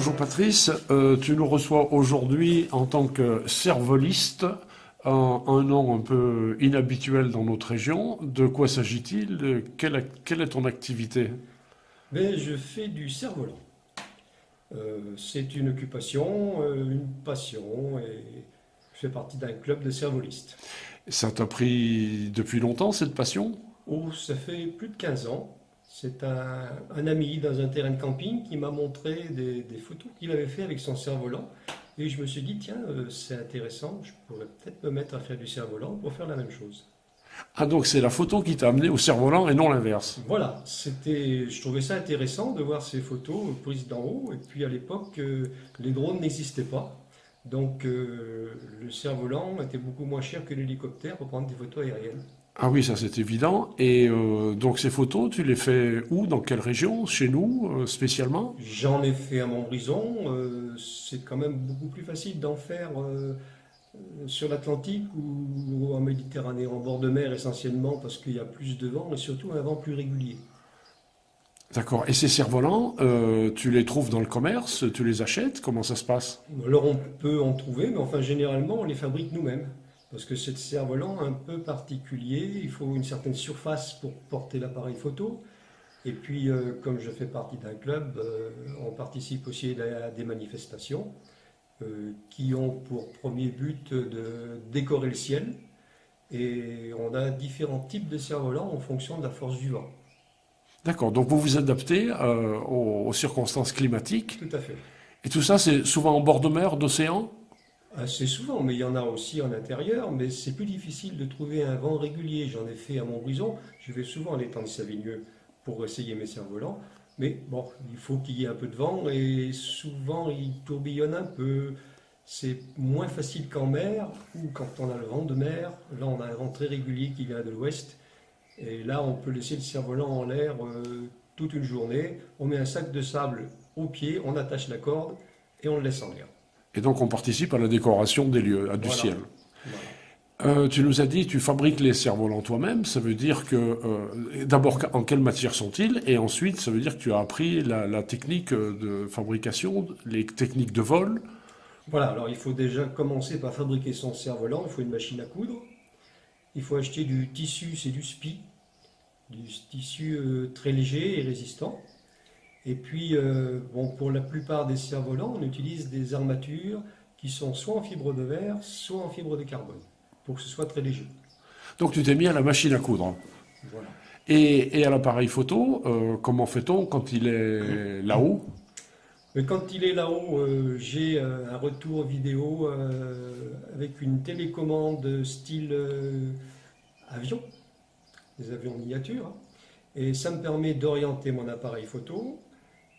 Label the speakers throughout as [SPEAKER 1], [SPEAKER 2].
[SPEAKER 1] Bonjour Patrice, tu nous reçois aujourd'hui en tant que cervoliste, un nom un peu inhabituel dans notre région. De quoi s'agit-il? Quelle est ton activité?
[SPEAKER 2] Mais je fais du cerf-volant. C'est une occupation, une passion, et je fais partie d'un club de cervolistes.
[SPEAKER 1] Ça t'a pris depuis longtemps cette passion?
[SPEAKER 2] Oh, ça fait plus de 15 ans. C'est un ami dans un terrain de camping qui m'a montré des photos qu'il avait fait avec son cerf-volant. Et je me suis dit, tiens, c'est intéressant, je pourrais peut-être me mettre à faire du cerf-volant pour faire la même chose.
[SPEAKER 1] Ah donc c'est la photo qui t'a amené au cerf-volant et non l'inverse.
[SPEAKER 2] Voilà, je trouvais ça intéressant de voir ces photos prises d'en haut. Et puis à l'époque, les drones n'existaient pas. Donc le cerf-volant était beaucoup moins cher que l'hélicoptère pour prendre des photos aériennes.
[SPEAKER 1] Ah oui, ça c'est évident. Et donc ces photos, tu les fais où? Dans quelle région? Chez nous, spécialement?
[SPEAKER 2] J'en ai fait à Montbrison. C'est quand même beaucoup plus facile d'en faire sur l'Atlantique ou en Méditerranée, en bord de mer essentiellement parce qu'il y a plus de vent et surtout un vent plus régulier.
[SPEAKER 1] D'accord. Et ces cerfs-volants, tu les trouves dans le commerce? Tu les achètes? Comment ça se passe?
[SPEAKER 2] Alors on peut en trouver, mais enfin généralement on les fabrique nous-mêmes. Parce que c'est cerf-volant un peu particulier, il faut une certaine surface pour porter l'appareil photo. Et puis comme je fais partie d'un club, on participe aussi à des manifestations qui ont pour premier but de décorer le ciel. Et on a différents types de cerfs-volants en fonction de la force du vent.
[SPEAKER 1] D'accord, donc vous vous adaptez aux circonstances climatiques.
[SPEAKER 2] Tout à fait.
[SPEAKER 1] Et tout ça, c'est souvent en bord de mer, d'océan?
[SPEAKER 2] Assez souvent, mais il y en a aussi en intérieur, mais c'est plus difficile de trouver un vent régulier. J'en ai fait à Montbrison, je vais souvent à l'étang de Savigneux pour essayer mes cerfs-volants, mais bon, il faut qu'il y ait un peu de vent et souvent il tourbillonne un peu. C'est moins facile qu'en mer ou quand on a le vent de mer. Là, on a un vent très régulier qui vient de l'ouest et là, on peut laisser le cerf-volant en l'air toute une journée. On met un sac de sable au pied, on attache la corde et on le laisse en l'air.
[SPEAKER 1] Et donc on participe à la décoration des lieux, du
[SPEAKER 2] Voilà.
[SPEAKER 1] ciel.
[SPEAKER 2] Voilà.
[SPEAKER 1] Tu nous as dit, tu fabriques les cerfs-volants toi-même. Ça veut dire que, d'abord, en quelle matière sont-ils? Et ensuite, ça veut dire que tu as appris la technique de fabrication, les techniques de vol.
[SPEAKER 2] Voilà, alors il faut déjà commencer par fabriquer son cerf-volant. Il faut une machine à coudre. Il faut acheter du tissu, c'est du spi, du tissu très léger et résistant. Et puis, bon, pour la plupart des cerfs-volants, on utilise des armatures qui sont soit en fibre de verre, soit en fibre de carbone, pour que ce soit très léger.
[SPEAKER 1] Donc tu t'es mis à la machine à coudre.
[SPEAKER 2] Voilà.
[SPEAKER 1] Et à l'appareil photo, comment fait-on quand il est là-haut?
[SPEAKER 2] Mais quand il est là-haut, j'ai un retour vidéo avec une télécommande style avion, des avions miniatures, hein. Et ça me permet d'orienter mon appareil photo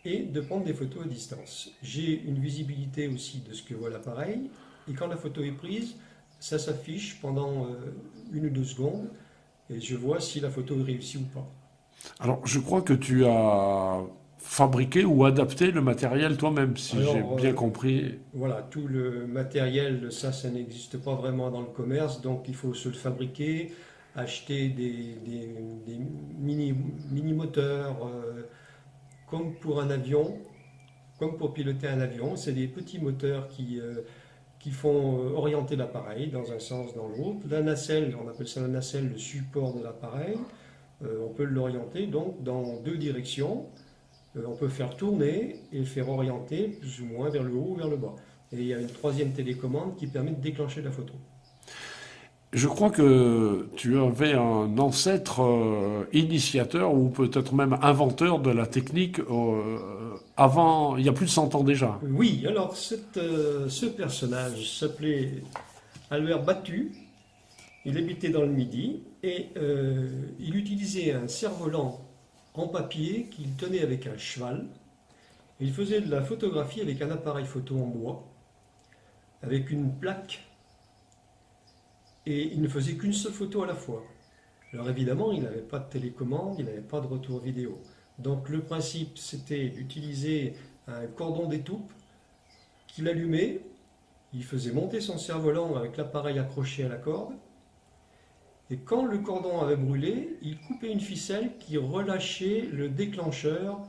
[SPEAKER 2] et de prendre des photos à distance. J'ai une visibilité aussi de ce que voit l'appareil. Et quand la photo est prise, ça s'affiche pendant 1 ou 2 secondes et je vois si la photo est réussie ou pas.
[SPEAKER 1] Alors, je crois que tu as fabriqué ou adapté le matériel toi-même, si j'ai
[SPEAKER 2] Alors
[SPEAKER 1] bien compris.
[SPEAKER 2] voilà, tout le matériel, ça n'existe pas vraiment dans le commerce, donc il faut se le fabriquer, acheter des mini moteurs, comme pour un avion, comme pour piloter un avion. C'est des petits moteurs qui font orienter l'appareil dans un sens, dans l'autre. La nacelle, on appelle ça la nacelle, le support de l'appareil. On peut l'orienter donc dans 2 directions. On peut faire tourner et faire orienter plus ou moins vers le haut ou vers le bas. Et il y a une troisième télécommande qui permet de déclencher la photo.
[SPEAKER 1] Je crois que tu avais un ancêtre initiateur ou peut-être même inventeur de la technique avant, il y a plus de 100 ans déjà.
[SPEAKER 2] Oui, alors ce personnage s'appelait Albert Battu. Il habitait dans le Midi et il utilisait un cerf-volant en papier qu'il tenait avec un cheval. Il faisait de la photographie avec un appareil photo en bois, avec une plaque, et il ne faisait qu'une seule photo à la fois. Alors évidemment, il n'avait pas de télécommande, il n'avait pas de retour vidéo. Donc le principe, c'était d'utiliser un cordon d'étoupe qu'il allumait, il faisait monter son cerf-volant avec l'appareil accroché à la corde, et quand le cordon avait brûlé, il coupait une ficelle qui relâchait le déclencheur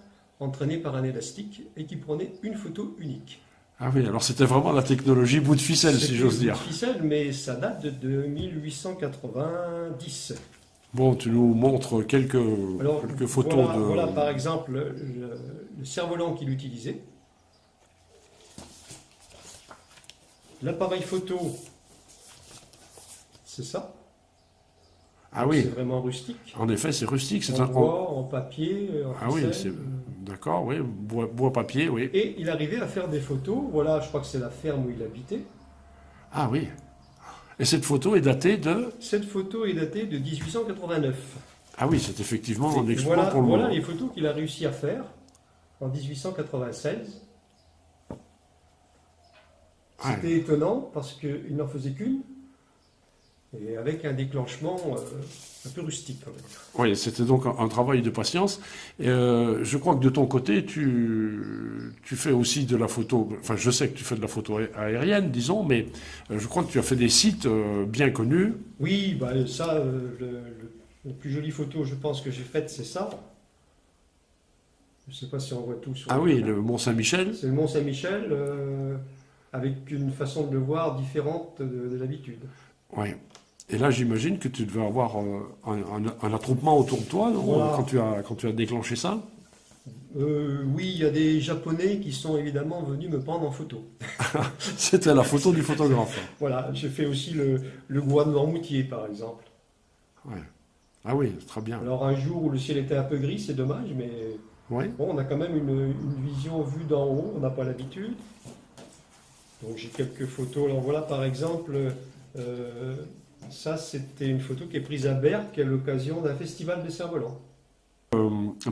[SPEAKER 2] entraîné par un élastique et qui prenait une photo unique.
[SPEAKER 1] Ah oui, alors c'était vraiment la technologie bout de ficelle, si
[SPEAKER 2] C'était
[SPEAKER 1] j'ose
[SPEAKER 2] bout
[SPEAKER 1] dire.
[SPEAKER 2] de ficelle, mais ça date de 1890.
[SPEAKER 1] Bon, tu nous montres quelques photos
[SPEAKER 2] voilà,
[SPEAKER 1] de...
[SPEAKER 2] voilà par exemple le cerf-volant qu'il utilisait. L'appareil photo, c'est ça.
[SPEAKER 1] Ah oui,
[SPEAKER 2] C'est vraiment rustique.
[SPEAKER 1] en effet, c'est rustique. C'est
[SPEAKER 2] En
[SPEAKER 1] un...
[SPEAKER 2] bois, en papier, en
[SPEAKER 1] Ah oui,
[SPEAKER 2] ficelle.
[SPEAKER 1] d'accord, oui, bois papier, oui.
[SPEAKER 2] Et il arrivait à faire des photos. Voilà, je crois que c'est la ferme où il habitait.
[SPEAKER 1] Ah oui. Et cette photo est datée de...
[SPEAKER 2] Cette photo est datée de 1889.
[SPEAKER 1] Ah oui, c'est effectivement un
[SPEAKER 2] Et
[SPEAKER 1] exploit
[SPEAKER 2] voilà,
[SPEAKER 1] pour le
[SPEAKER 2] voilà
[SPEAKER 1] moment.
[SPEAKER 2] les photos qu'il a réussi à faire en 1896.
[SPEAKER 1] Ouais.
[SPEAKER 2] C'était étonnant parce qu'il n'en faisait qu'une et avec un déclenchement un peu rustique quand même.
[SPEAKER 1] Oui, c'était donc un travail de patience. Et, je crois que de ton côté, tu fais aussi de la photo, enfin je sais que tu fais de la photo aérienne, disons, mais je crois que tu as fait des sites bien connus.
[SPEAKER 2] Oui, bah, ça, la plus jolie photo, je pense, que j'ai faite, c'est ça. Je ne sais pas si on voit tout sur
[SPEAKER 1] Ah oui, le Mont Saint-Michel.
[SPEAKER 2] C'est le Mont Saint-Michel avec une façon de le voir différente de l'habitude.
[SPEAKER 1] Oui. Et là, j'imagine que tu devais avoir un attroupement autour de toi, non,
[SPEAKER 2] Voilà.
[SPEAKER 1] quand tu as déclenché ça.
[SPEAKER 2] Oui, il y a des Japonais qui sont évidemment venus me prendre en photo.
[SPEAKER 1] C'était la photo du photographe.
[SPEAKER 2] Voilà, j'ai fait aussi le Goa de Noirmoutier, par exemple.
[SPEAKER 1] Ouais. Ah oui, très bien.
[SPEAKER 2] Alors un jour où le ciel était un peu gris, c'est dommage, mais
[SPEAKER 1] Oui.
[SPEAKER 2] bon, on a quand même une vision vue d'en haut, on n'a pas l'habitude. Donc j'ai quelques photos. Alors voilà, par exemple, ça c'était une photo qui est prise à Berck à l'occasion d'un festival de cerf-volant.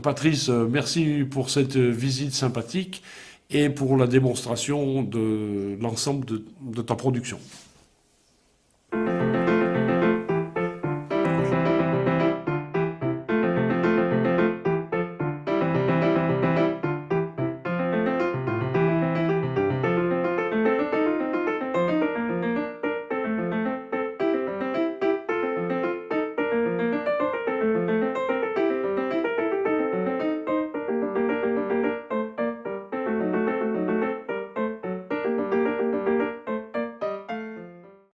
[SPEAKER 1] Patrice, merci pour cette visite sympathique et pour la démonstration de l'ensemble de ta production.